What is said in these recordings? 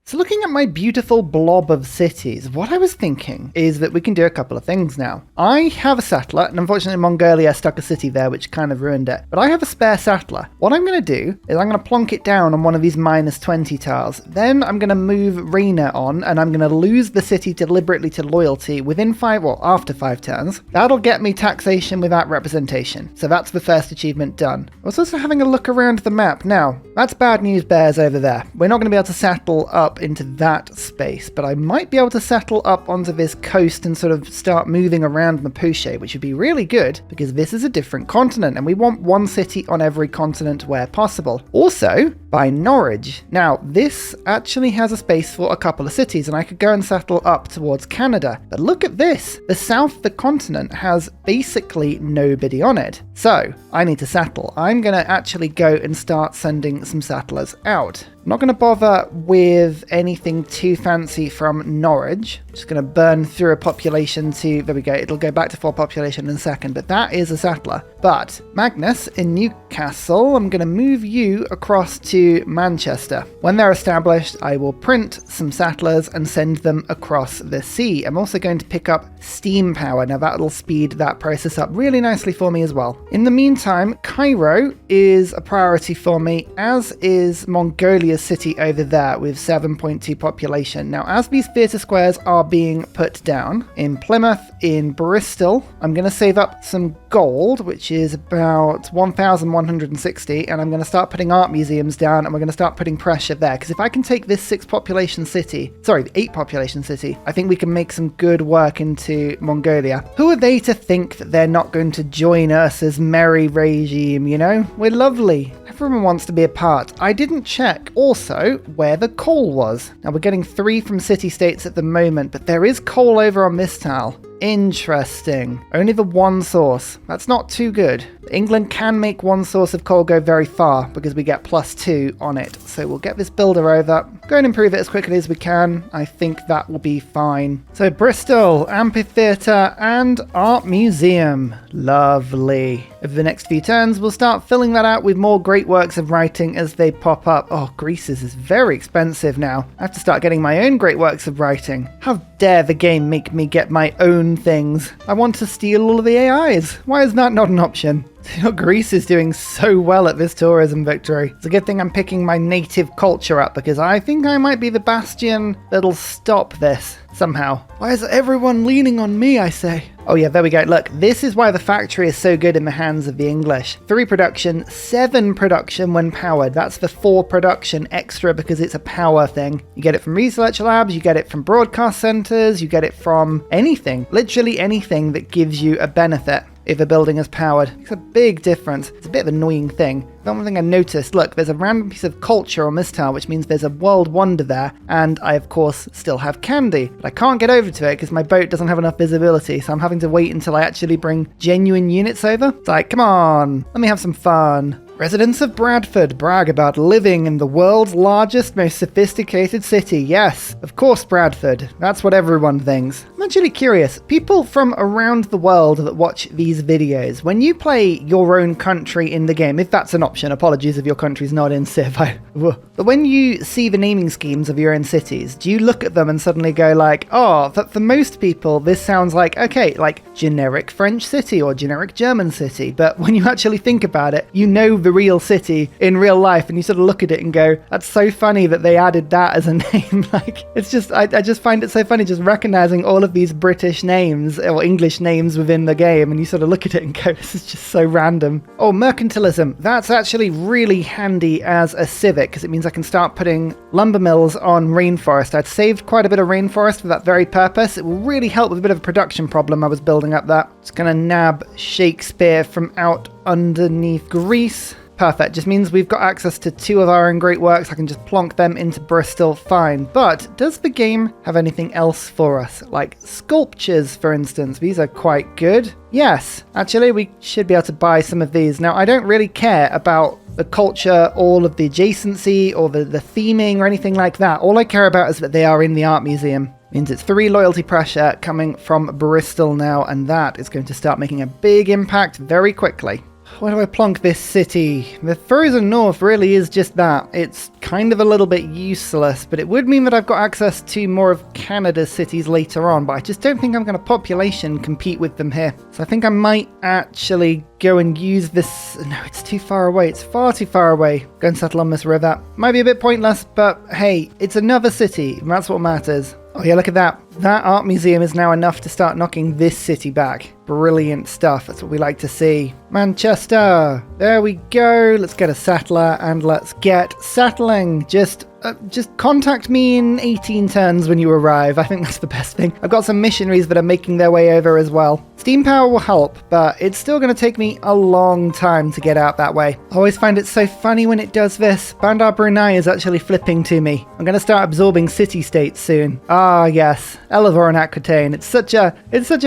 So looking at my beautiful blob of cities, what I was thinking is that we can do a couple of things now. I have a settler, and unfortunately Mongolia stuck a city there, which kind of ruined it. But I have a spare settler. What I'm going to do is I'm going to plonk it down on one of these -20 tiles. Then I'm going to move Raina on, and I'm going to lose the city deliberately to loyalty within after 5 turns. That'll get me taxation without representation. So that's the first achievement done. I was also having a look around the map. Now, that's bad news bears over there. We're not going to be able to settle up into that space, but I might be able to settle up onto this coast and sort of start moving around Mapuche, which would be really good because this is a different continent and we want one city on every continent where possible. Also, by Norwich. Now, this actually has a space for a couple of cities and I could go and settle up towards Canada. But look at this. The south of the continent has basically nobody on it. So, I need to settle. I'm going to actually go and start sending some settlers out. I'm not going to bother with anything too fancy from Norwich. Just going to burn through a population to, there we go, it'll go back to 4 population in a second, but that is a settler. But Magnus in Newcastle, I'm going to move you across to Manchester. When they're established, I will print some settlers and send them across the sea. I'm also going to pick up steam power. Now that'll speed that process up really nicely for me as well. In the meantime, Cairo is a priority for me, as is Mongolia city over there with 7.2 population. Now, as these theatre squares are being put down in Plymouth, in Bristol, I'm going to save up some gold, which is about 1,160, and I'm going to start putting art museums down, and we're going to start putting pressure there, because if I can take this 8 population city, I think we can make some good work into Mongolia. Who are they to think that they're not going to join Ursa's merry regime, you know? We're lovely. Everyone wants to be a part. I didn't check also where the coal was. Now we're getting 3 from city-states at the moment, but there is coal over on this tile. Interesting. Only the one source. That's not too good. England can make one source of coal go very far because we get +2 on it. So we'll get this builder over. Go and improve it as quickly as we can. I think that will be fine. So Bristol, amphitheatre and art museum. Lovely. Over the next few turns, we'll start filling that out with more great works of writing as they pop up. Oh, Greece is very expensive now. I have to start getting my own great works of writing. How dare the game make me get my own things? I want to steal all of the AIs. Why is that not an option? Greece is doing so well at this tourism victory. It's a good thing I'm picking my native culture up because I think I might be the bastion that'll stop this somehow. Why is everyone leaning on me, I say? Oh yeah, there we go. Look, this is why the factory is so good in the hands of the English. 3 production, 7 production when powered. That's the 4 production extra because it's a power thing. You get it from research labs, you get it from broadcast centers, you get it from anything. Literally anything that gives you a benefit if a building is powered. It's a big difference. It's a bit of an annoying thing. The one thing I noticed, look, there's a random piece of culture on this tile, which means there's a world wonder there, and I, of course, still have candy. But I can't get over to it because my boat doesn't have enough visibility, so I'm having to wait until I actually bring genuine units over. It's like, come on, let me have some fun. Residents of Bradford brag about living in the world's largest, most sophisticated city. Yes, of course Bradford. That's what everyone thinks. I'm actually curious, people from around the world that watch these videos, when you play your own country in the game, if that's an option, apologies if your country's not in Civ, but when you see the naming schemes of your own cities, do you look at them and suddenly go like, oh, for most people this sounds like, okay, like generic French city or generic German city, but when you actually think about it, you know the real city in real life and you sort of look at it and go, that's so funny that they added that as a name. Like, it's just, I just find it so funny just recognizing all of these British names or English names within the game, and you sort of look at it and go, this is just so random. Oh, mercantilism. That's actually really handy as a civic because it means I can start putting lumber mills on rainforest. I'd saved quite a bit of rainforest for that very purpose. It will really help with a bit of a production problem I was building up there. It's gonna nab Shakespeare from out underneath Greece. Perfect, just means we've got access to 2 of our own great works. I can just plonk them into Bristol, fine. But does the game have anything else for us? Like sculptures, for instance. These are quite good. Yes, actually we should be able to buy some of these. Now, I don't really care about the culture, all of the adjacency, or the theming, or anything like that. All I care about is that they are in the art museum. Means it's 3 loyalty pressure coming from Bristol now, and that is going to start making a big impact very quickly. Where do I plonk this city? The frozen north really is just that. It's kind of a little bit useless, but it would mean that I've got access to more of Canada's cities later on, but I just don't think I'm going to population compete with them here. So I think I might actually go and use this. No, it's too far away. It's far too far away. Go and settle on this river. Might be a bit pointless, but hey, it's another city, and that's what matters. Oh yeah, look at that. That art museum is now enough to start knocking this city back. Brilliant stuff. That's what we like to see. Manchester. There we go. Let's get a settler and let's get settling. Just contact me in 18 turns when you arrive. I think that's the best thing. I've got some missionaries that are making their way over as well. Steam power will help, but it's still going to take me a long time to get out that way. I always find it so funny when it does this. Bandar Brunei is actually flipping to me. I'm going to start absorbing city-states soon. Ah, yes. Eleanor and Aquitaine. It's such a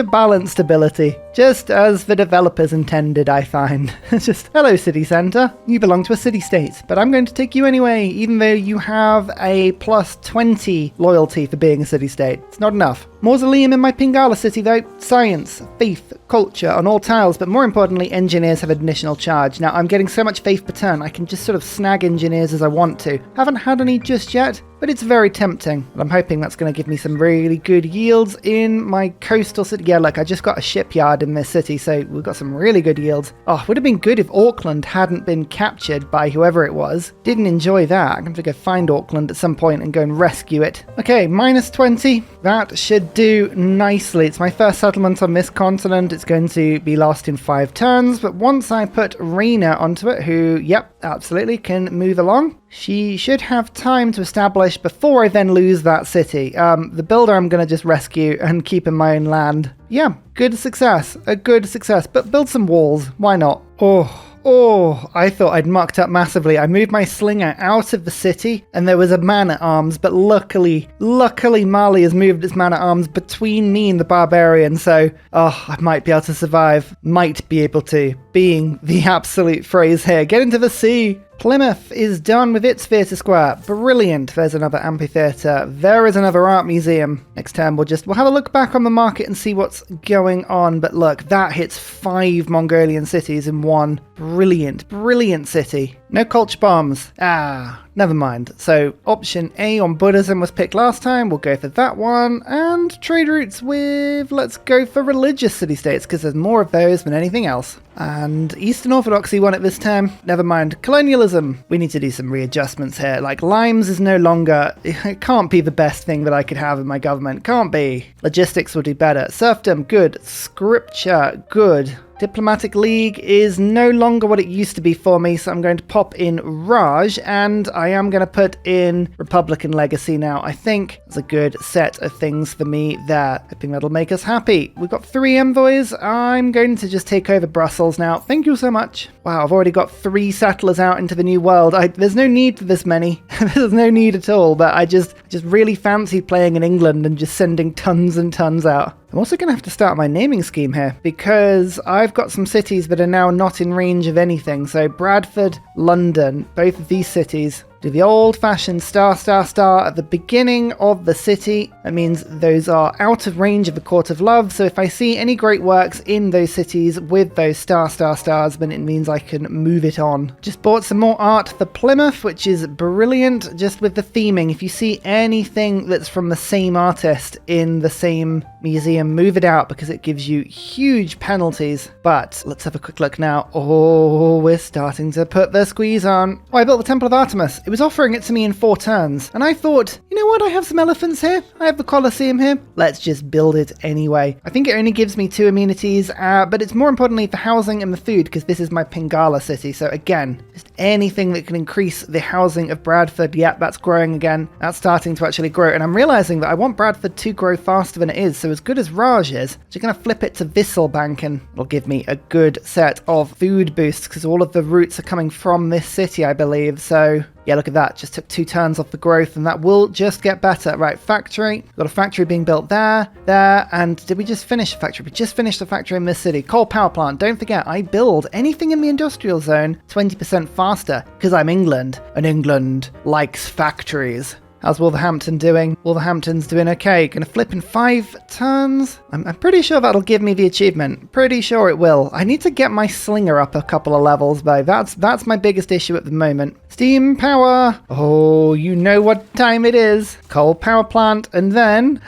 balanced ability. Just as the developers intended, I find. It's just, hello city centre, you belong to a city-state, but I'm going to take you anyway, even though you have a plus 20 loyalty for being a city-state. It's not enough. Mausoleum in my Pingala city though. Science, faith, culture on all tiles, but more importantly, engineers have additional charge. Now, I'm getting so much faith per turn, I can just sort of snag engineers as I want to. Haven't had any just yet, but it's very tempting. And I'm hoping that's going to give me some really good yields in my coastal city. Yeah, look, I just got a shipyard in this city, so we've got some really good yields. Oh, would have been good if Auckland hadn't been captured by whoever it was. Didn't enjoy that. I'm going to go find Auckland at some point and go and rescue it. Okay, minus 20. That should do nicely. It's my first settlement on this continent. It's going to be lost in 5 turns, but once I put Rena onto it, who, yep, absolutely can move along, she should have time to establish before I then lose that city. The builder I'm going to just rescue and keep in my own land. Yeah, good success. A good success. But build some walls. Why not? Oh, I thought I'd mucked up massively. I moved my slinger out of the city and there was a man-at-arms, but luckily Mali has moved its man-at-arms between me and the barbarian, so I might be able to survive. Might be able to, being the absolute phrase here. Get into the sea! Plymouth is done with its theatre square. Brilliant. There's another amphitheatre. There is another art museum. Next turn we'll have a look back on the market and see what's going on. But look, that hits 5 Mongolian cities in one. Brilliant city. No culture bombs. Never mind. So option A on Buddhism was picked last time. We'll go for that one. And trade routes with, let's go for religious city-states because there's more of those than anything else. And Eastern Orthodoxy won it this time. Never mind. Colonialism. We need to do some readjustments here. Like limes is no longer, it can't be the best thing that I could have in my government. Can't be. Logistics will do better. Serfdom, good. Scripture, good. Diplomatic League is no longer what it used to be for me, so I'm going to pop in Raj, and I am going to put in Republican Legacy now. I think it's a good set of things for me there. I think that'll make us happy. We've got 3 envoys. I'm going to just take over Brussels now. Thank you so much. Wow, I've already got 3 settlers out into the New World. There's no need for this many. There's no need at all, but I just really fancy playing in England and just sending tons and tons out. I'm also going to have to start my naming scheme here because I've got some cities that are now not in range of anything. So Bradford, London, both of these cities do the old-fashioned star at the beginning of the city. That means those are out of range of the Court of Love. So if I see any great works in those cities with those stars, then it means I can move it on. Just bought some more art for Plymouth, which is brilliant, just with the theming. If you see anything that's from the same artist in the same museum, move it out because it gives you huge penalties. But let's have a quick look now. Oh, we're starting to put the squeeze on. Oh, I built the Temple of Artemis. It was offering it to me in 4 turns, and I thought, you know what, I have some elephants here, I have the Colosseum here, let's just build it anyway. I think it only gives me 2 amenities, but it's more importantly for housing and the food, because this is my Pingala city, so again, just anything that can increase the housing of Bradford. Yep, that's growing again, that's starting to actually grow, and I'm realizing that I want Bradford to grow faster than it is, so as good as Raj is, just going to flip it to Visselbank, and it'll give me a good set of food boosts, because all of the routes are coming from this city, I believe, so yeah, look at that. Just took 2 turns off the growth, and that will just get better. Right, factory. Got a factory being built there, and did we just finish a factory? We just finished a factory in this city. Coal power plant. Don't forget, I build anything in the industrial zone 20% faster, because I'm England, and England likes factories. How's Wolverhampton doing? Wolverhampton's doing okay. Gonna flip in 5 turns. I'm pretty sure that'll give me the achievement. Pretty sure it will. I need to get my slinger up a couple of levels though. That's my biggest issue at the moment. Steam power. Oh, you know what time it is. Coal power plant, and then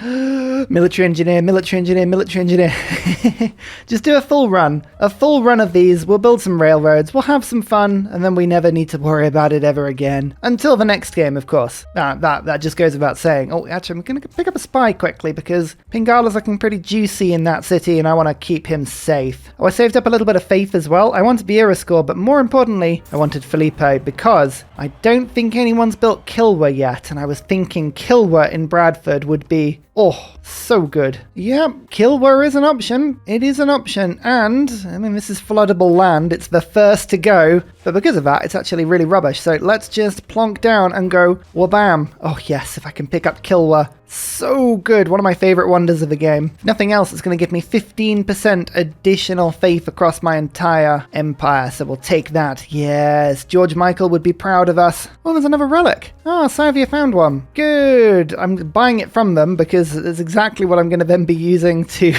military engineer, military engineer, military engineer. Just do a full run of these. We'll build some railroads. We'll have some fun, and then we never need to worry about it ever again. Until the next game, of course. That just goes without saying. Oh, actually, I'm going to pick up a spy quickly because Pingala's looking pretty juicy in that city, and I want to keep him safe. Oh, I saved up a little bit of faith as well. I wanted Biera score, but more importantly, I wanted Filippo because I don't think anyone's built Kilwa yet, and I was thinking Kilwa in Bradford would be, oh, so good. Yep, Kilwa is an option. It is an option, and, I mean, this is floodable land. It's the first to go, but because of that, it's actually really rubbish. So let's just plonk down and go, wabam. Oh, yes, if I can pick up Kilwa. So good. One of my favorite wonders of the game. If nothing else, it's going to give me 15% additional faith across my entire empire. So we'll take that. Yes, George Michael would be proud of us. Oh, there's another relic. Oh, Scythia found one. Good. I'm buying it from them because it's exactly what I'm going to then be using to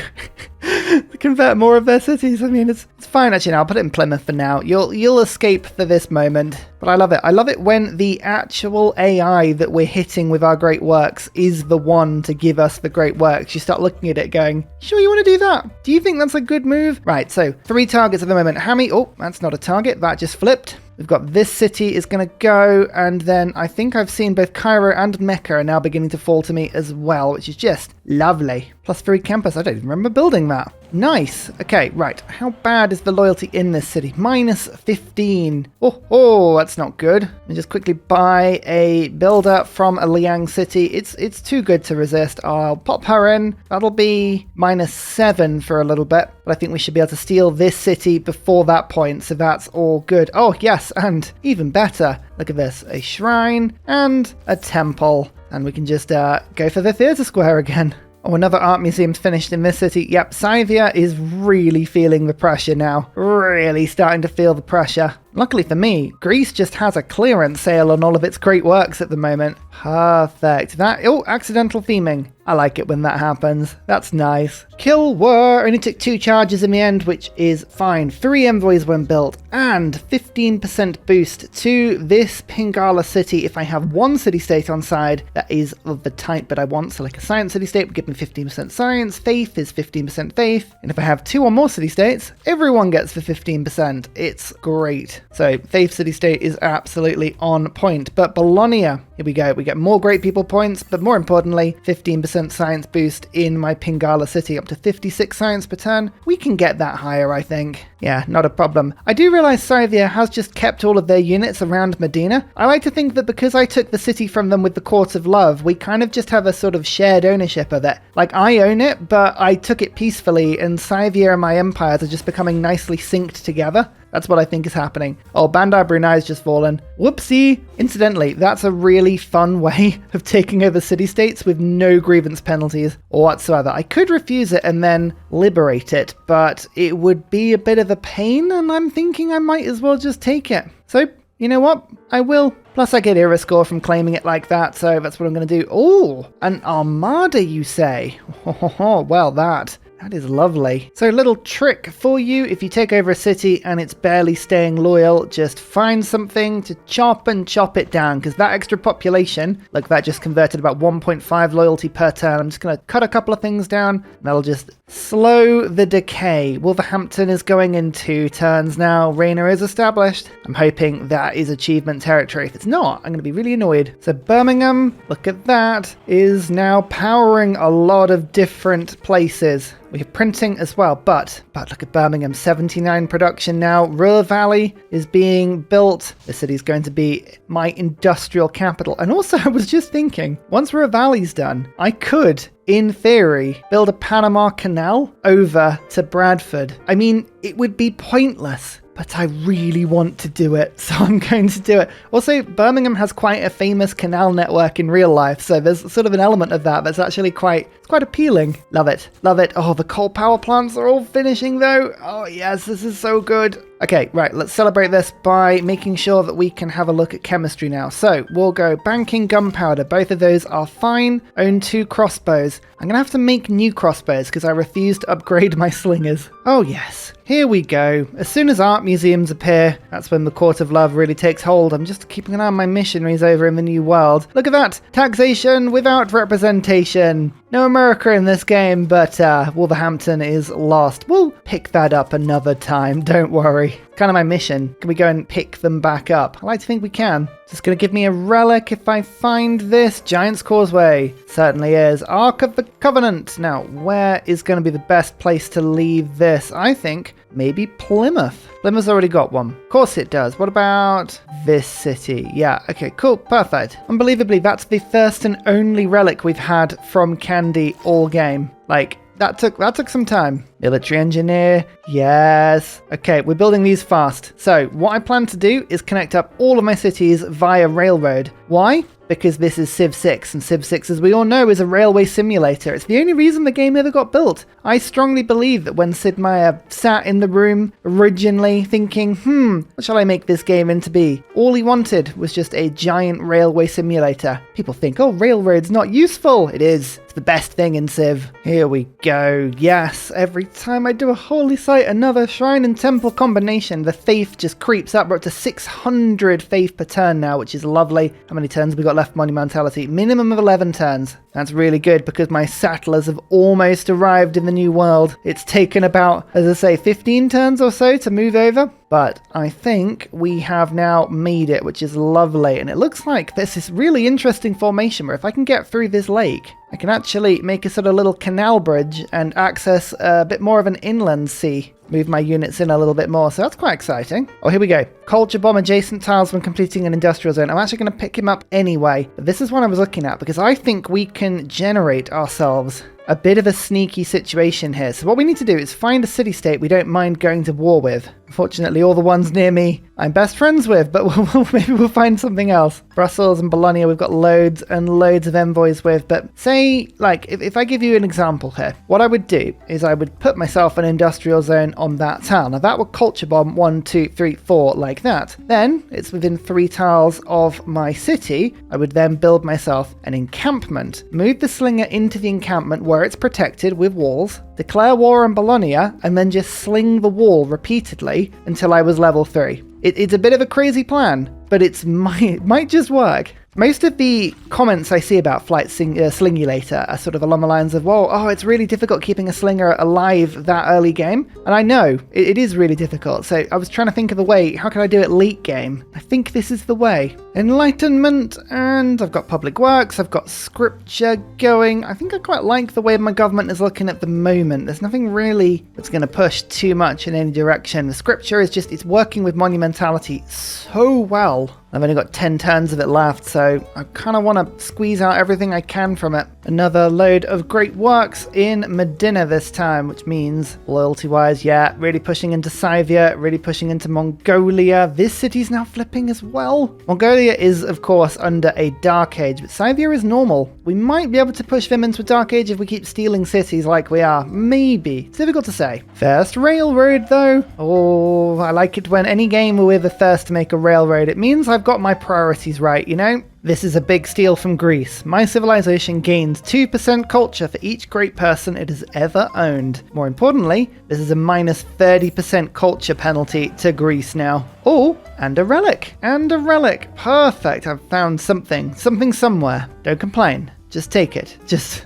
convert more of their cities. I mean, it's fine actually. Now I'll put it in Plymouth for now. You'll escape for this moment, but I love it. I love it when the actual AI that we're hitting with our great works is the one to give us the great works. You start looking at it going, sure you want to do that? Do you think that's a good move? Right, so 3 targets at the moment. How many? Oh, that's not a target. That just flipped. We've got this city is going to go, and then I think I've seen both Cairo and Mecca are now beginning to fall to me as well, which is just lovely. +3 campus. I don't even remember building that. Nice. Okay, right. How bad is the loyalty in this city? -15. Oh, that's not good. Let me just quickly buy a builder from a Liang city. It's too good to resist. I'll pop her in. That'll be -7 for a little bit, but I think we should be able to steal this city before that point, so that's all good. Oh, yes, and even better. Look at this. A shrine and a temple. And we can just go for the theatre square again. Oh, another art museum's finished in this city. Yep, Scythia is really feeling the pressure now. Really starting to feel the pressure. Luckily for me, Greece just has a clearance sale on all of its great works at the moment. Perfect. Oh, accidental theming. I like it when that happens. That's nice. Kilwa only took 2 charges in the end, which is fine. 3 envoys when built, and 15% boost to this Pingala city if I have 1 city-state on side that is of the type that I want. So like a science city-state would give me 15% science, faith is 15% faith, and if I have 2 or more city-states, everyone gets the 15%. It's great. So faith city-state is absolutely on point. But Bologna, here we go. We get more great people points, but more importantly, 15% science boost in my Pingala city, up to 56 science per turn. We can get that higher, I think. Yeah, not a problem. I do realize Scythia has just kept all of their units around Medina. I like to think that because I took the city from them with the Court of Love, we kind of just have a sort of shared ownership of it. Like, I own it, but I took it peacefully, and Scythia and my empires are just becoming nicely synced together. That's what I think is happening. Oh, Bandar Brunei's just fallen. Whoopsie! Incidentally, that's a really fun way of taking over city-states with no grievance penalties whatsoever. I could refuse it and then liberate it, but it would be a bit of a pain, and I'm thinking I might as well just take it. So, you know what? I will. Plus I get Era score from claiming it like that, so that's what I'm going to do. Oh, an armada, you say? Oh, well, that is lovely. So a little trick for you: if you take over a city and it's barely staying loyal, just find something to chop it down, because that extra population, like that just converted about 1.5 loyalty per turn. I'm just going to cut a couple of things down, and that'll just slow the decay. Wolverhampton is going in 2 turns now. Reina is established. I'm hoping that is achievement territory. If it's not, I'm going to be really annoyed. So Birmingham, look at that, is now powering a lot of different places. We have printing as well, but look at Birmingham, 79 production now. Ruhr Valley is being built. The city's going to be my industrial capital. And also, I was just thinking, once Ruhr Valley's done, I could, in theory, build a Panama Canal over to Bradford. I mean, it would be pointless, but I really want to do it, so I'm going to do it. Also, Birmingham has quite a famous canal network in real life, so there's sort of an element of that that's actually quite appealing. Love it, love it. Oh, the coal power plants are all finishing though. Oh yes, this is so good. Okay, right, let's celebrate this by making sure that we can have a look at chemistry now. So we'll go banking, gunpowder. Both of those are fine. Own 2 crossbows. I'm going to have to make new crossbows because I refuse to upgrade my slingers. Oh yes, here we go. As soon as art museums appear, that's when the Court of Love really takes hold. I'm just keeping an eye on my missionaries over in the New World. Look at that! Taxation without representation. No America in this game, but Wolverhampton is lost. We'll pick that up another time, don't worry. Kind of my mission. Can we go and pick them back up? I like to think we can. Is this going to give me a relic if I find this? Giant's Causeway. Certainly is. Ark of the Covenant. Now, where is going to be the best place to leave this? I think maybe Plymouth. Plymouth's already got one. Of course it does. What about this city? Yeah, okay, cool, perfect. Unbelievably, that's the first and only relic we've had from Candy all game. Like, that took some time. Military engineer, yes. Okay, we're building these fast. So what I plan to do is connect up all of my cities via railroad. Why? Because this is Civ 6, and Civ 6, as we all know, is a railway simulator. It's the only reason the game ever got built. I strongly believe that when Sid Meier sat in the room originally thinking, what shall I make this game into be? All he wanted was just a giant railway simulator. People think, oh, railroad's not useful. It is. It's the best thing in Civ. Here we go. Yes, every time I do a holy site, another shrine and temple combination, the faith just creeps up. We're up to 600 faith per turn now, which is lovely. How many turns have we got left? Monumentality. Minimum of 11 turns. That's really good because my settlers have almost arrived in the New World. It's taken about, as I say, 15 turns or so to move over. But I think we have now made it, which is lovely. And it looks like there's this really interesting formation where if I can get through this lake, I can actually make a sort of little canal bridge and access a bit more of an inland sea. Move my units in a little bit more, so that's quite exciting. Oh, here we go. Culture bomb adjacent tiles when completing an industrial zone. I'm actually going to pick him up anyway. But this is what I was looking at because I think we can generate ourselves a bit of a sneaky situation here. So what we need to do is find a city-state we don't mind going to war with. Unfortunately, all the ones near me I'm best friends with, but maybe we'll find something else. Brussels and Bologna we've got loads and loads of envoys with, but say, like, if I give you an example here, what I would do is I would put myself an industrial zone on that tile. Now that would culture bomb 1, 2, 3, 4 like that. Then it's within 3 tiles of my city. I would then build myself an encampment, move the slinger into the encampment where it's protected with walls, declare war on Bologna, and then just sling the wall repeatedly until I was level 3. It's a bit of a crazy plan, but it might just work. Most of the comments I see about Flight Slingulator are sort of along the lines of, whoa, oh, it's really difficult keeping a slinger alive that early game. And I know, it is really difficult. So I was trying to think of a way, how can I do it late game? I think this is the way. Enlightenment, and I've got public works, I've got scripture going. I think I quite like the way my government is looking at the moment. There's nothing really that's going to push too much in any direction. The scripture is just, it's working with monumentality so well. I've only got 10 turns of it left, so I kind of want to squeeze out everything I can from it. Another load of great works in Medina this time, which means, loyalty-wise, yeah, really pushing into Scythia, really pushing into Mongolia. This city's now flipping as well. Mongolia is, of course, under a Dark Age, but Scythia is normal. We might be able to push them into a Dark Age if we keep stealing cities like we are. Maybe. It's difficult to say. First railroad, though. Oh, I like it when any game we're the first to make a railroad. It means I've got my priorities right, you know? This is a big steal from Greece. My civilization gains 2% culture for each great person it has ever owned. More importantly, this is a minus 30% culture penalty to Greece now. Oh, and a relic. And a relic. Perfect. I've found something. Something somewhere. Don't complain. Just take it. Just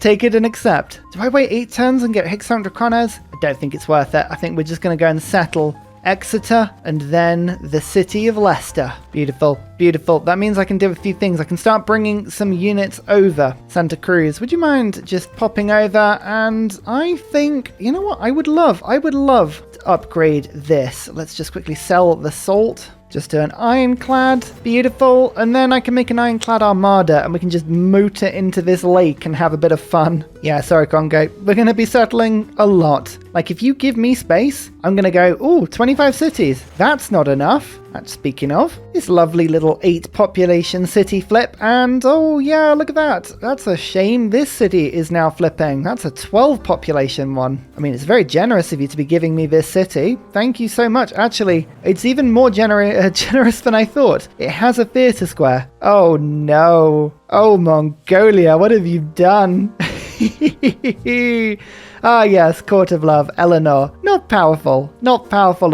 take it and accept. Do I wait 8 turns and get Hixant Dracones? I don't think it's worth it. I think we're just going to go and settle Exeter and then the city of Leicester. Beautiful, beautiful. That means I can do a few things. I can start bringing some units over. Santa Cruz, would you mind just popping over? And I think, you know what? I would love to upgrade this. Let's just quickly sell the salt. Just do an ironclad, beautiful, and then I can make an ironclad armada and we can just motor into this lake and have a bit of fun. Yeah, sorry Congo, we're going to be settling a lot. Like, if you give me space, I'm going to go, ooh, 25 cities. That's not enough. And speaking of, this lovely little 8 population city flip, and oh yeah, look at that. That's a shame this city is now flipping. That's a 12 population one. I mean, it's very generous of you to be giving me this city. Thank you so much. Actually, it's even more generous than I thought. It has a theatre square. Oh no. Oh, Mongolia, what have you done? Ah yes, Court of Love, Eleanor. Not powerful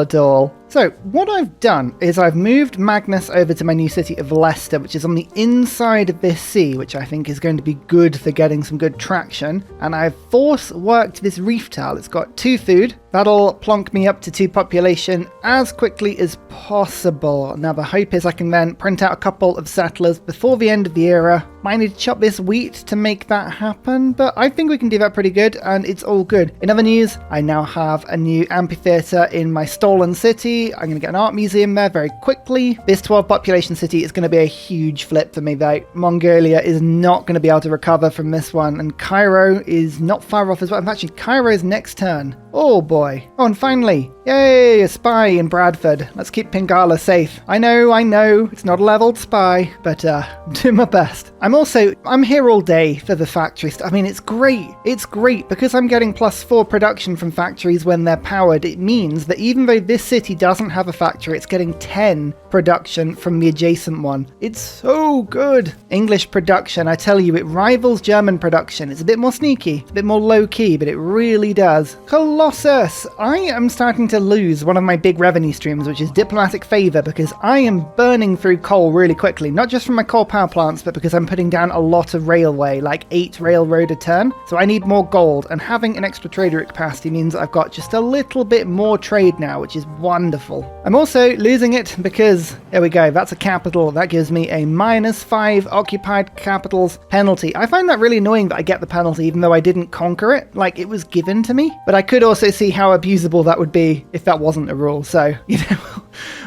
at all. So what I've done is I've moved Magnus over to my new city of Leicester, which is on the inside of this sea, which I think is going to be good for getting some good traction. And I've force worked this reef tile. It's got 2 food. That'll plonk me up to 2 population as quickly as possible. Now the hope is I can then print out a couple of settlers before the end of the era. Might need to chop this wheat to make that happen, but I think we can do that pretty good, and it's all good. In other news, I now have a new amphitheatre in my stolen city. I'm going to get an art museum there very quickly. This 12 population city is going to be a huge flip for me though. Mongolia is not going to be able to recover from this one, and Cairo is not far off as well. Actually, Cairo's next turn. Oh boy. Oh, and finally, yay, a spy in Bradford. Let's keep Pingala safe. I know, it's not a leveled spy, but I'm doing my best. I'm here all day for the factory stuff. I mean, it's great. It's great because I'm getting +4 production from factories when they're powered. It means that even though this city doesn't have a factory, it's getting 10 production from the adjacent one. It's so good. English production, I tell you, it rivals German production. It's a bit more sneaky, it's a bit more low-key, but it really does. Colossus! I am starting to lose one of my big revenue streams, which is diplomatic favour, because I am burning through coal really quickly, not just from my coal power plants, but because I'm putting down a lot of railway, like 8 railroad a turn. So I need more gold, and having an extra trader capacity means I've got just a little bit more trade now, which is wonderful. I'm also losing it because, there we go, that's a capital. That gives me a -5 occupied capitals penalty. I find that really annoying that I get the penalty even though I didn't conquer it, like it was given to me. But I could also see how abusable that would be if that wasn't a rule, so, you know,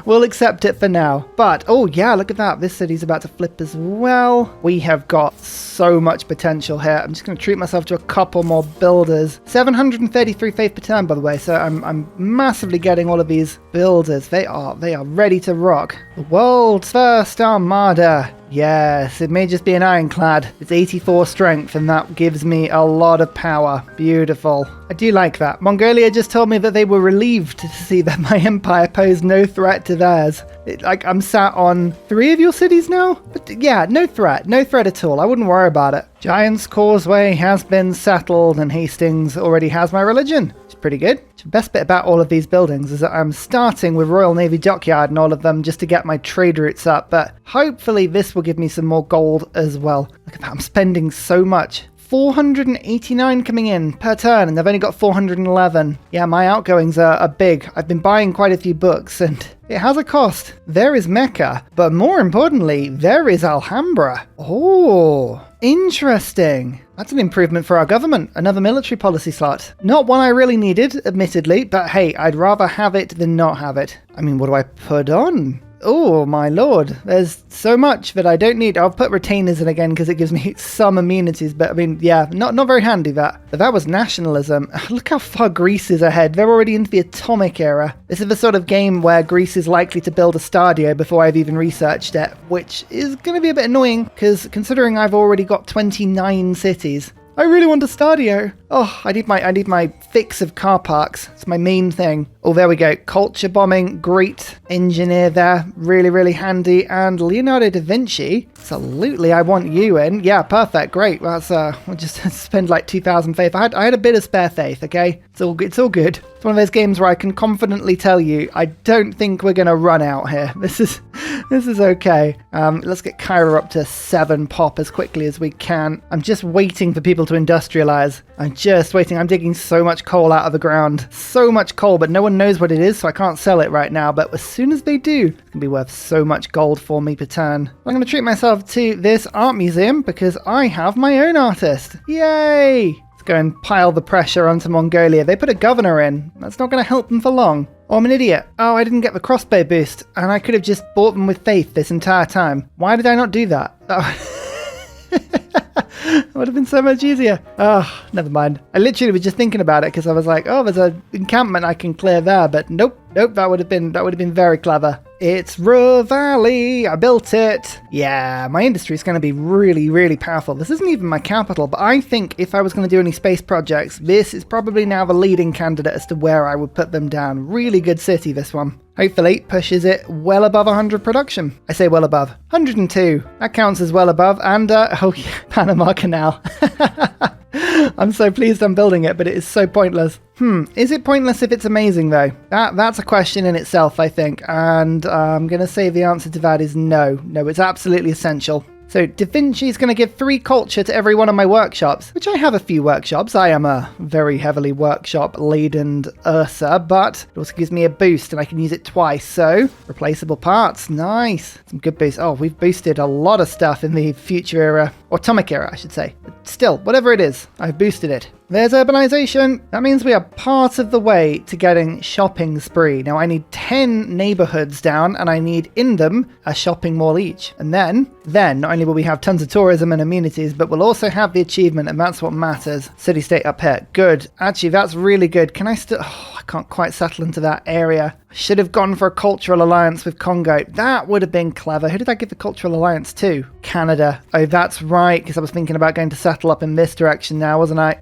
we'll accept it for now. But, oh yeah, look at that, this city's about to flip as well. We have got so much potential here. I'm just going to treat myself to a couple more builders. 733 faith per turn, by the way, so I'm massively getting all of these builders. They are ready to rock. The world's first armada. Yes, it may just be an ironclad. It's 84 strength, and that gives me a lot of power. Beautiful. I do like that. Mongolia just told me that they were relieved to see that my empire posed no threat to theirs. I'm sat on 3 of your cities now? But yeah, no threat at all. I wouldn't worry about it. Giant's Causeway has been settled, and Hastings already has my religion. It's pretty good. The best bit about all of these buildings is that I'm starting with Royal Navy Dockyard and all of them just to get my trade routes up, but hopefully this will give me some more gold as well. Look at that, I'm spending so much. 489 coming in per turn, and they've only got 411. Yeah, my outgoings are big. I've been buying quite a few books, and it has a cost. There is Mecca, but more importantly, there is Alhambra. Oh, interesting. That's an improvement for our government. Another military policy slot. Not one I really needed, admittedly, but hey, I'd rather have it than not have it. I mean, what do I put on? Oh my lord, there's so much that I don't need. I'll put retainers in again because it gives me some amenities, but I mean, yeah, not very handy that. But that was nationalism. Look how far Greece is ahead. They're already into the atomic era. This is the sort of game where Greece is likely to build a stadio before I've even researched it, which is going to be a bit annoying because considering I've already got 29 cities. I really want a stadio. Oh, I need my fix of car parks. It's my main thing. Oh, there we go. Culture bombing. Great engineer there. Really, really handy. And Leonardo da Vinci. Absolutely, I want you in. Yeah, perfect. Great. That's we'll just spend like 2,000 faith. I had a bit of spare faith, okay? It's all good. It's one of those games where I can confidently tell you I don't think we're going to run out here. This is okay. Let's get Cairo up to 7 pop as quickly as we can. I'm just waiting for people to industrialize. I'm just waiting. I'm digging so much coal out of the ground. So much coal, but no one knows what it is, so I can't sell it right now. But as soon as they do, it's going to be worth so much gold for me per turn. I'm going to treat myself to this art museum because I have my own artist. Yay! Let's go and pile the pressure onto Mongolia. They put a governor in. That's not going to help them for long. Oh, I'm an idiot. Oh, I didn't get the crossbow boost, and I could have just bought them with faith this entire time. Why did I not do that? would have been so much easier. Oh, never mind. I literally was just thinking about it because I was like, oh, there's an encampment I can clear there, but nope, that would have been very clever. It's Ruhr Valley. I built it. Yeah, my industry is going to be really, really powerful. This isn't even my capital, but I think if I was going to do any space projects, this is probably now the leading candidate as to where I would put them down. Really good city, this one. Hopefully pushes it well above 100 production. I say well above. 102. That counts as well above. And, oh yeah, Panama Canal. I'm so pleased I'm building it, but it is so pointless. Is it pointless if it's amazing, though? That's a question in itself, I think. And I'm going to say the answer to that is no. No, it's absolutely essential. So Da Vinci's going to give 3 culture to every one of my workshops, which I have a few workshops. I am a very heavily workshop-laden Ursa, but it also gives me a boost and I can use it twice. So, replaceable parts. Nice. Some good boosts. Oh, we've boosted a lot of stuff in the future era, or atomic era, I should say. But still, whatever it is, I've boosted it. There's urbanization. That means we are part of the way to getting shopping spree. Now I need 10 neighborhoods down and I need in them a shopping mall each. And then not only will we have tons of tourism and amenities, but we'll also have the achievement, and that's what matters. City-state up here. Good. Actually, that's really good. Can I still... Oh, I can't quite settle into that area. I should have gone for a cultural alliance with Congo. That would have been clever. Who did I give the cultural alliance to? Canada. Oh, that's right, because I was thinking about going to settle up in this direction now, wasn't I?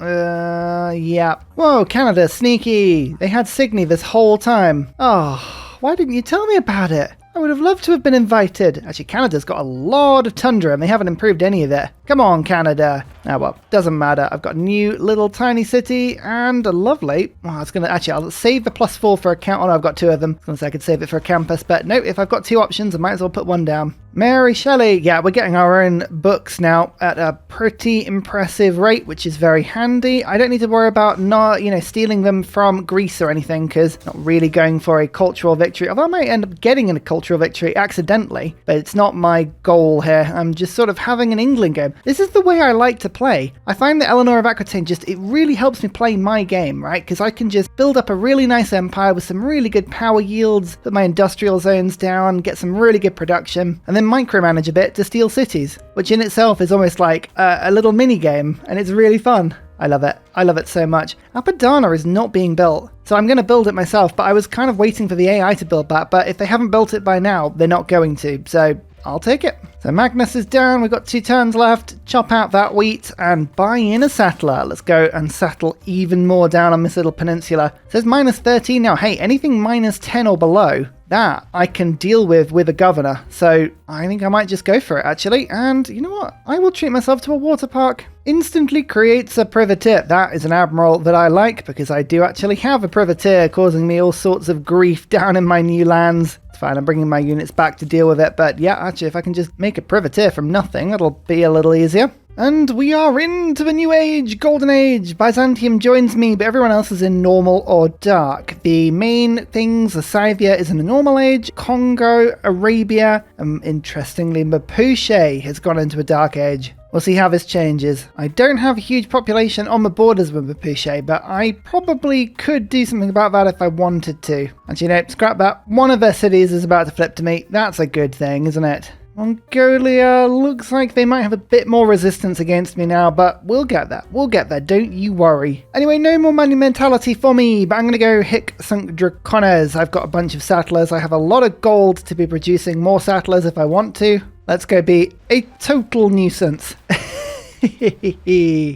Yeah. Whoa, Canada, sneaky. They had Signy this whole time. Oh, why didn't you tell me about it? I would have loved to have been invited. Actually, Canada's got a lot of tundra and they haven't improved any of it. Come on, Canada. Ah, well, doesn't matter. I've got a new little tiny city and a lovely... Oh, it's going to... Actually, I'll save the +4 for a camp. Oh, no, I've got 2 of them. I was going to say I could save it for a campus, but no, if I've got 2 options, I might as well put 1 down. Mary Shelley. Yeah, we're getting our own books now at a pretty impressive rate, which is very handy. I don't need to worry about not, stealing them from Greece or anything, because not really going for a cultural victory. Although I might end up getting a cultural victory accidentally, but it's not my goal here. I'm just sort of having an England game. This is the way I like to play. I find that Eleanor of Aquitaine it really helps me play my game, right? Because I can just build up a really nice empire with some really good power yields, put my industrial zones down, get some really good production, and then micromanage a bit to steal cities, which in itself is almost like a little mini game, and it's really fun. I love it. I love it so much. Apadana is not being built, so I'm going to build it myself, but I was kind of waiting for the AI to build that, but if they haven't built it by now, they're not going to, so I'll take it. So Magnus is down, we've got 2 turns left, chop out that wheat and buy in a settler. Let's go and settle even more down on this little peninsula. It says -13 now. Hey, anything -10 or below, that I can deal with a governor. So I think I might just go for it actually. And you know what? I will treat myself to a water park. Instantly creates a privateer. That is an admiral that I like because I do actually have a privateer causing me all sorts of grief down in my new lands. It's fine, I'm bringing my units back to deal with it. But yeah, actually, if I can just make a privateer from nothing, it'll be a little easier. And we are into the new age, golden age. Byzantium joins me, but everyone else is in normal or dark. The main things, the Scythia is in the normal age, Congo, Arabia, and interestingly, Mapuche has gone into a dark age. We'll see how this changes. I don't have a huge population on the borders with Mapuche, but I probably could do something about that if I wanted to. Actually, no, scrap that. One of their cities is about to flip to me. That's a good thing, isn't it? Mongolia looks like they might have a bit more resistance against me now, but we'll get there. We'll get there, don't you worry. Anyway, no more monumentality for me, but I'm going to go Hic Sunc Dracones. I've got a bunch of settlers. I have a lot of gold to be producing more settlers if I want to. Let's go be a total nuisance.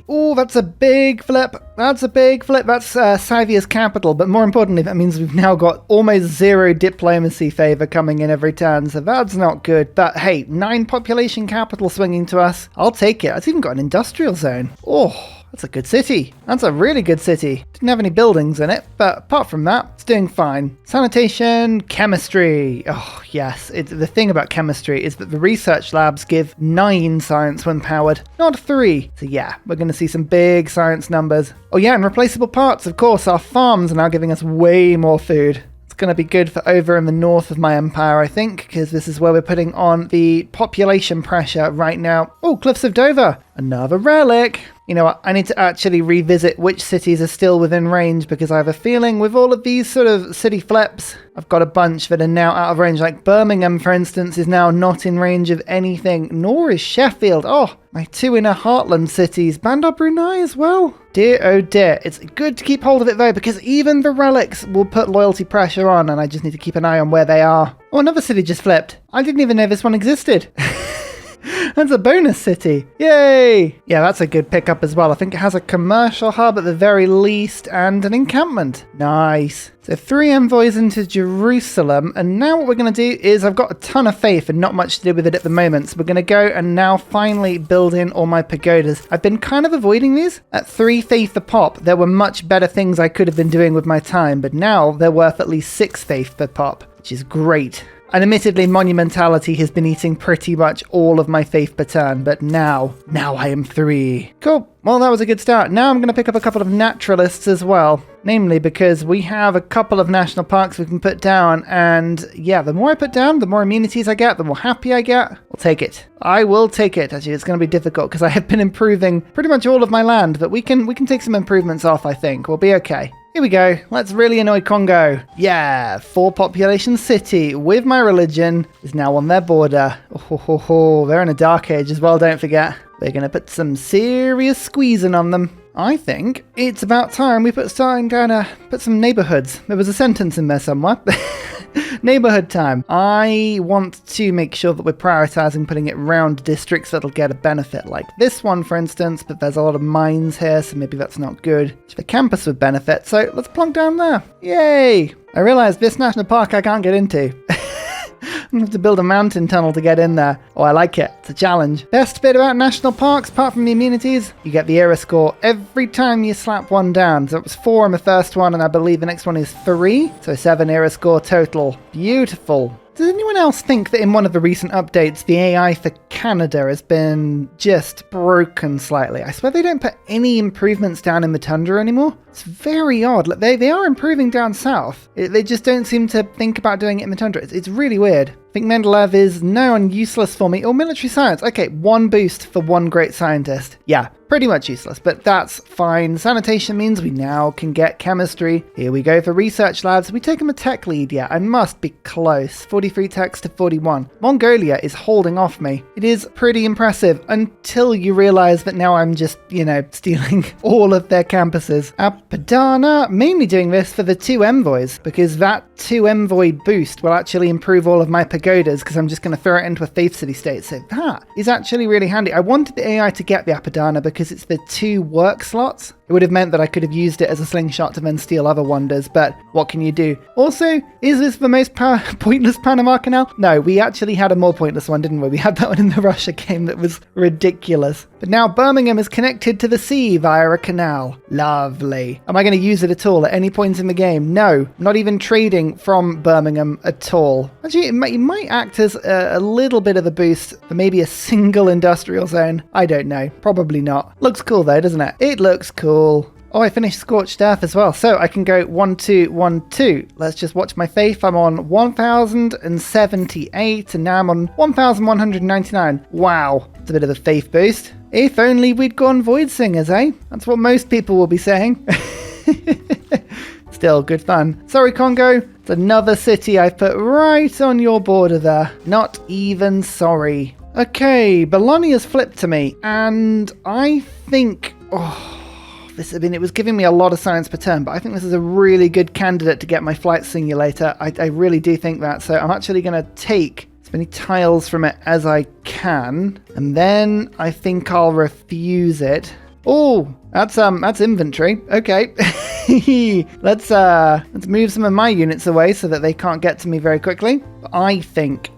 Oh, that's a big flip. That's a big flip. That's Scythia's capital. But more importantly, that means we've now got almost 0 diplomacy favor coming in every turn. So that's not good. But hey, 9 population capital swinging to us. I'll take it. It's even got an industrial zone. Oh, that's a good city. That's a really good city. Didn't have any buildings in it, but apart from that, it's doing fine. Sanitation, chemistry. Oh, yes. The thing about chemistry is that the research labs give 9 science when powered, not 3. So yeah, we're going to see some big science numbers. Oh yeah, and replaceable parts, of course. Our farms are now giving us way more food. Going to be good for over in the north of my empire, I think, because this is where we're putting on the population pressure right now. Oh, Cliffs of Dover. Another relic. You know what? I need to actually revisit which cities are still within range, because I have a feeling with all of these sort of city flips, I've got a bunch that are now out of range. Like Birmingham, for instance, is now not in range of anything, nor is Sheffield. Oh, my two inner heartland cities. Bandar Brunei as well. Dear, oh dear. It's good to keep hold of it though, because even the relics will put loyalty pressure on, and I just need to keep an eye on where they are. Oh, another city just flipped. I didn't even know this one existed. That's a bonus city. Yay! Yeah, that's a good pickup as well. I think it has a commercial hub at the very least and an encampment. Nice. So 3 envoys into Jerusalem. And now what we're going to do is, I've got a ton of faith and not much to do with it at the moment. So we're going to go and now finally build in all my pagodas. I've been kind of avoiding these. At 3 faith a pop, there were much better things I could have been doing with my time. But now they're worth at least 6 faith per pop, which is great. And admittedly, monumentality has been eating pretty much all of my faith per turn, but now I am 3. Cool. Well, that was a good start. Now I'm going to pick up a couple of naturalists as well. Namely because we have a couple of national parks we can put down, and yeah, the more I put down, the more immunities I get, the more happy I get. I'll take it. I will take it. Actually, it's going to be difficult because I have been improving pretty much all of my land, but we can take some improvements off, I think. We'll be okay. Here we go. Let's really annoy Congo. Yeah, 4 population city with my religion is now on their border. Oh, they're in a dark age as well, don't forget. We're going to put some serious squeezing on them. I think it's about time we put some neighborhoods. There was a sentence in there somewhere. Neighborhood time. I want to make sure that we're prioritizing putting it around districts that'll get a benefit, like this one, for instance, but there's a lot of mines here, so maybe that's not good. The campus would benefit, so let's plonk down there. Yay! I realize this national park I can't get into. I'm going to have to build a mountain tunnel to get in there. Oh, I like it. It's a challenge. Best bit about national parks, apart from the immunities, you get the era score every time you slap one down. So it was 4 on the first one, and I believe the next one is 3. So 7 era score total. Beautiful. Does anyone else think that in one of the recent updates, the AI for Canada has been just broken slightly? I swear they don't put any improvements down in the tundra anymore. It's very odd. Like, they are improving down south. They just don't seem to think about doing it in the tundra. It's really weird. I think Mendeleev is now useless for me. Oh, military science. Okay, 1 boost for 1 great scientist. Yeah, pretty much useless, but that's fine. Sanitation means we now can get chemistry. Here we go for research labs. We take them a tech lead yet? I must be close. 43 techs to 41. Mongolia is holding off me. It is pretty impressive until you realize that now I'm just, stealing all of their campuses. Apadana, mainly doing this for the 2 envoys, because that 2 envoy boost will actually improve all of my pagodas, because I'm just going to throw it into a faith city state. So that is actually really handy. I wanted the AI to get the Apadana because it's the 2 work slots. It would have meant that I could have used it as a slingshot to then steal other wonders, but what can you do? Also, is this the most pointless Panama Canal? No, we actually had a more pointless one, didn't we? We had that one in the Russia game that was ridiculous. But now Birmingham is connected to the sea via a canal. Lovely. Am I going to use it at all at any point in the game? No, not even trading from Birmingham at all. Actually, it might act as a little bit of a boost for maybe a single industrial zone. I don't know. Probably not. Looks cool though, doesn't it? It looks cool. Oh, I finished Scorched Earth as well, so I can go 1, 2, 1, 2. Let's just watch my faith. I'm on 1,078, and now I'm on 1,199. Wow, it's a bit of a faith boost. If only we'd gone Void Singers, eh? That's what most people will be saying. Still, good fun. Sorry, Congo. It's another city I've put right on your border there. Not even sorry. Okay, Bologna has flipped to me, and I think... it was giving me a lot of science per turn, but I think this is a really good candidate to get my Flight Slingulator. I really do think that. So I'm actually going to take as many tiles from it as I can, and then I think I'll refuse it. Oh, that's inventory. Okay. Let's move some of my units away so that they can't get to me very quickly. I think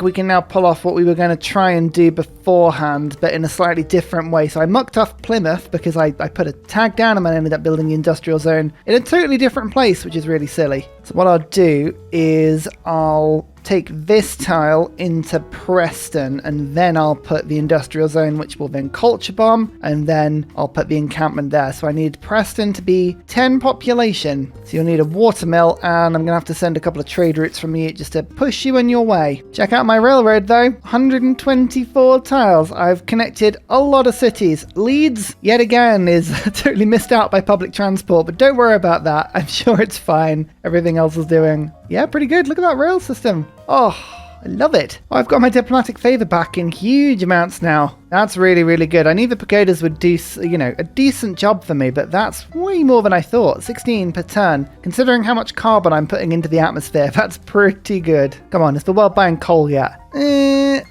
we can now pull off what we were going to try and do beforehand, but in a slightly different way. So I mucked off Plymouth because I put a tag down and I ended up building the industrial zone in a totally different place, which is really silly. So what I'll do is I'll take this tile into Preston, and then I'll put the industrial zone, which will then culture bomb, and then I'll put the encampment there. So I need Preston to be 10 10 population. So you'll need a watermill, and I'm going to have to send a couple of trade routes from you just to push you on your way. Check out my railroad though, 124 tiles. I've connected a lot of cities. Leeds, yet again, is totally missed out by public transport, but don't worry about that. I'm sure it's fine. Everything else is doing, yeah, pretty good. Look at that rail system. Oh, I love it. Oh, I've got my diplomatic favor back in huge amounts now. That's really, really good. I knew the pagodas would do, you know, a decent job for me, but that's way more than I thought. 16 per turn. Considering how much carbon I'm putting into the atmosphere, that's pretty good. Come on, is the world buying coal yet?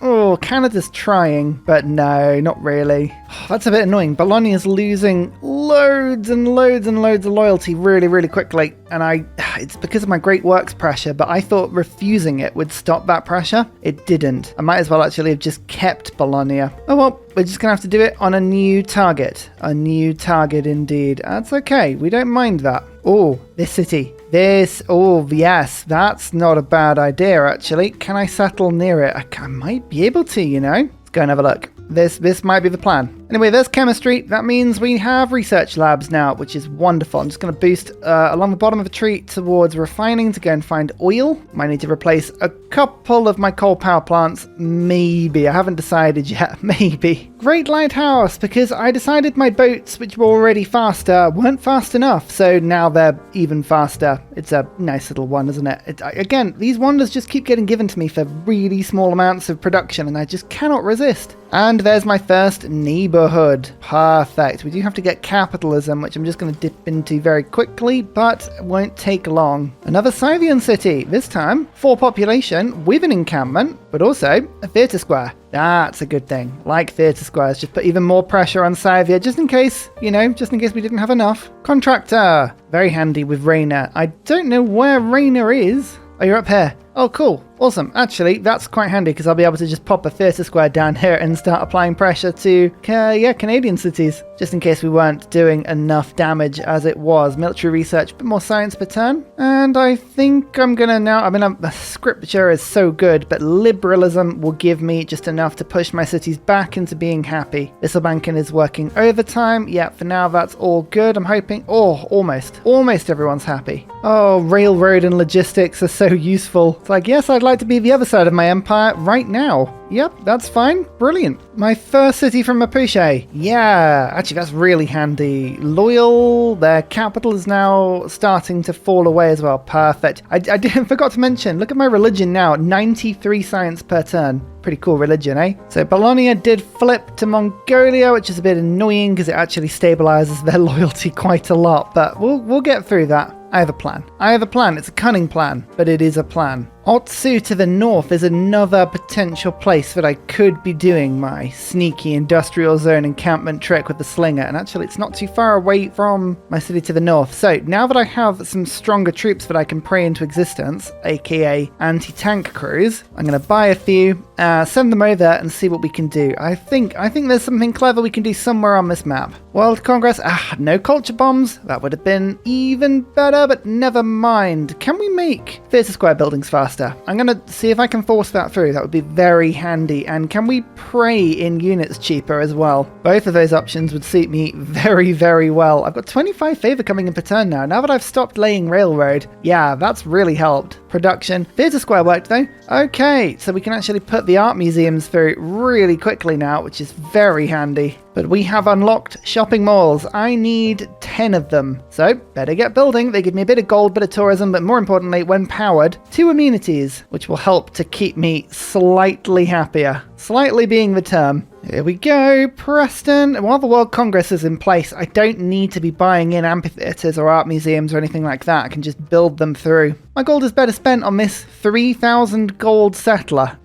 Oh, Canada's trying, but no, not really. Oh, that's a bit annoying. Bologna's losing loads and loads and loads of loyalty really, really quickly. And it's because of my great works pressure, but I thought refusing it would stop that pressure. It didn't. I might as well actually have just kept Bologna. Oh well, we're just going to have to do it on a new target. A new target indeed. That's okay. We don't mind that. Oh, this city. Oh, yes, that's not a bad idea, actually. Can I settle near it? I might be able to, you know. Let's go and have a look. This might be the plan. Anyway, there's chemistry. That means we have research labs now, which is wonderful. I'm just going to boost along the bottom of the tree towards refining to go and find oil. Might need to replace a couple of my coal power plants. Maybe. I haven't decided yet. Maybe. Great lighthouse, because I decided my boats, which were already faster, weren't fast enough. So now they're even faster. It's a nice little one, isn't it? Again, these wonders just keep getting given to me for really small amounts of production, and I just cannot resist. And there's my first neighborhood. Perfect. We do have to get capitalism, which I'm just going to dip into very quickly, but won't take long. Another Scythian city. This time, 4 population with an encampment, but also a theatre square. That's a good thing. Like theatre squares, just put even more pressure on Scythia, just in case, you know, just in case we didn't have enough. Contractor. Very handy with Rainer. I don't know where Rainer is. Oh, you're up here. Oh, cool. Awesome. Actually, that's quite handy because I'll be able to just pop a theatre square down here and start applying pressure to, Canadian cities, just in case we weren't doing enough damage as it was. Military research, bit more science per turn. And I think I'm going to now, scripture is so good, but liberalism will give me just enough to push my cities back into being happy. Banking is working overtime. Yeah, for now, that's all good. I'm hoping, almost everyone's happy. Oh, railroad and logistics are so useful. It's like, yes, I'd like to be the other side of my empire right now. Yep, that's fine. Brilliant. My first city from Mapuche. Yeah, actually, that's really handy. Loyal, their capital is now starting to fall away as well. Perfect. I forgot to mention, look at my religion now. 93 science per turn. Pretty cool religion, eh? So Bologna did flip to Mongolia, which is a bit annoying because it actually stabilizes their loyalty quite a lot, but we'll get through that. I have a plan. It's a cunning plan, but it is a plan. Otsu to the north is another potential place that I could be doing my sneaky industrial zone encampment trick with the slinger, and actually it's not too far away from my city to the north. So now that I have some stronger troops that I can pray into existence, aka anti-tank crews, I'm going to buy a few, send them over and see what we can do. I think there's something clever we can do somewhere on this map. World Congress, no culture bombs. That would have been even better, but never mind. Can we make theatre square buildings faster? I'm going to see if I can force that through. That would be very handy. And can we pray in units cheaper as well? Both of those options would suit me very, very well. I've got 25 favor coming in per turn now. Now that I've stopped laying railroad, yeah, that's really helped. Production. Theatre square worked though. Okay, so we can actually put the art museums through really quickly now, which is very handy. But we have unlocked shopping malls. I need 10 of them. So, better get building. They give me a bit of gold, bit of tourism, but more importantly, when powered, 2 amenities, which will help to keep me slightly happier. Slightly being the term. Here we go, Preston. While the World Congress is in place, I don't need to be buying in amphitheatres or art museums or anything like that. I can just build them through. My gold is better spent on this 3,000 gold settler.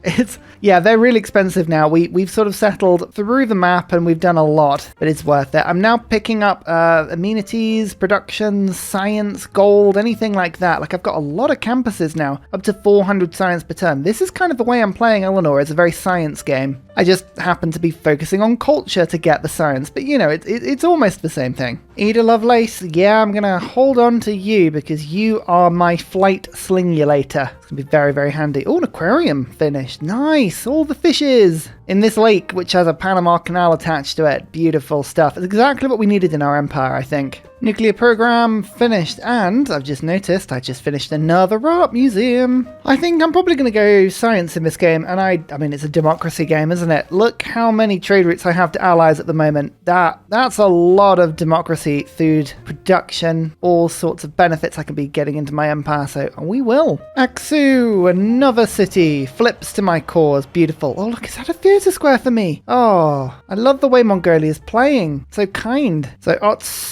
Yeah, they're really expensive now. We've sort of settled through the map and we've done a lot, but it's worth it. I'm now picking up amenities, production, science, gold, anything like that. Like I've got a lot of campuses now, up to 400 science per turn. This is kind of the way I'm playing Eleanor. It's a very science game. I just happen to be focusing on culture to get the science, but you know, it's almost the same thing. Ada Lovelace, yeah, I'm gonna hold on to you because you are my Flight Slingulator. It's gonna be very, very handy. Oh, an aquarium finished. Nice, all the fishes in this lake, which has a Panama Canal attached to it. Beautiful stuff. It's exactly what we needed in our empire, I think. Nuclear program finished, and I've just noticed I just finished another art museum. I think I'm probably going to go science in this game, and I mean, it's a democracy game, isn't it? Look how many trade routes I have to allies at the moment. That's a lot of democracy, food, production, all sorts of benefits I can be getting into my empire, so we will. Aksu, another city, flips to my cause, beautiful. Oh look, is that a theatre square for me? Oh, I love the way Mongolia is playing, so kind. So Otsu.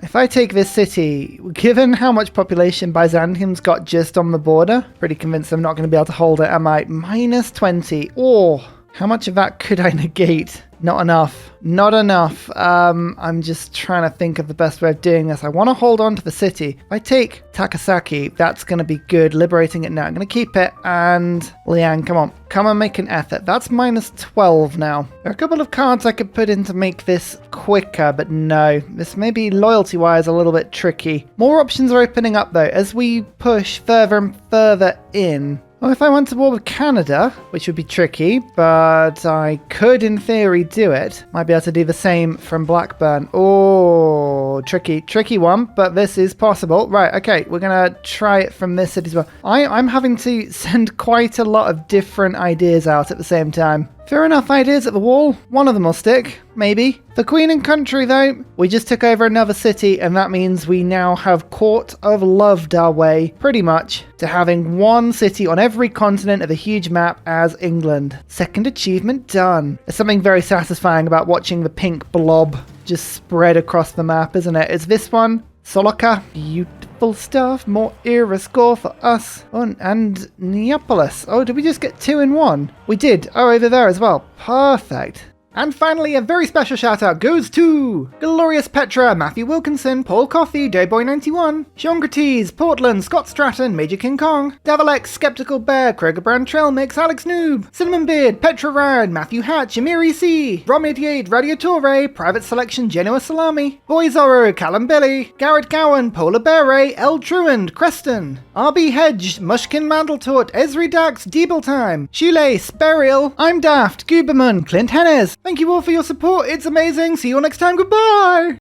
If I take this city, given how much population Byzantium's got just on the border, pretty convinced I'm not going to be able to hold it, am I? Minus 20. Oh, how much of that could I negate? Not enough. Not enough. I'm just trying to think of the best way of doing this. I want to hold on to the city. If I take Takasaki, that's going to be good. Liberating it now. I'm going to keep it. And Liang, come on. Come and make an effort. That's minus 12 now. There are a couple of cards I could put in to make this quicker, but no. This may be loyalty-wise a little bit tricky. More options are opening up, though, as we push further and further in. Well, if I went to war with Canada, which would be tricky, but I could, in theory, do it. Might be able to do the same from Blackburn. Oh, tricky one, but this is possible. Right, okay, we're going to try it from this city as well. I'm having to send quite a lot of different ideas out at the same time. Fair enough ideas at the wall. One of them will stick, maybe. For Queen and Country, though, we just took over another city, and that means we now have Court of Loved our way, pretty much, to having one city on every continent of a huge map as England. Second achievement done. There's something very satisfying about watching the pink blob just spread across the map, isn't it? It's this one. Soloka, beautiful stuff. More era score for us. Oh, and Neapolis. Oh, did we just get 2 in 1? We did. Oh, over there as well. Perfect. And finally, a very special shout out goes to Glorious Petra, Matthew Wilkinson, Paul Coffey, Dayboy91, Sean Portland, Scott Stratton, Major King Kong, Davalex, Skeptical Bear, Kroger Brand Trail Mix, Alex Noob, Cinnamon Beard, Petra Rad, Matthew Hatch, Amiri C, Rom88, Radiatore, Private Selection, Genoa Salami, Boy Zorro, Callum Billy, Garrett Gowan, Polar Bear Ray, L. Truand, Creston, RB Hedge, Mushkin Mandeltort, Esri Dax, Deeble Time, Shoelace, Burial, I'm Daft, Guberman, Clint Hennes. Thank you all for your support. It's amazing. See you all next time. Goodbye.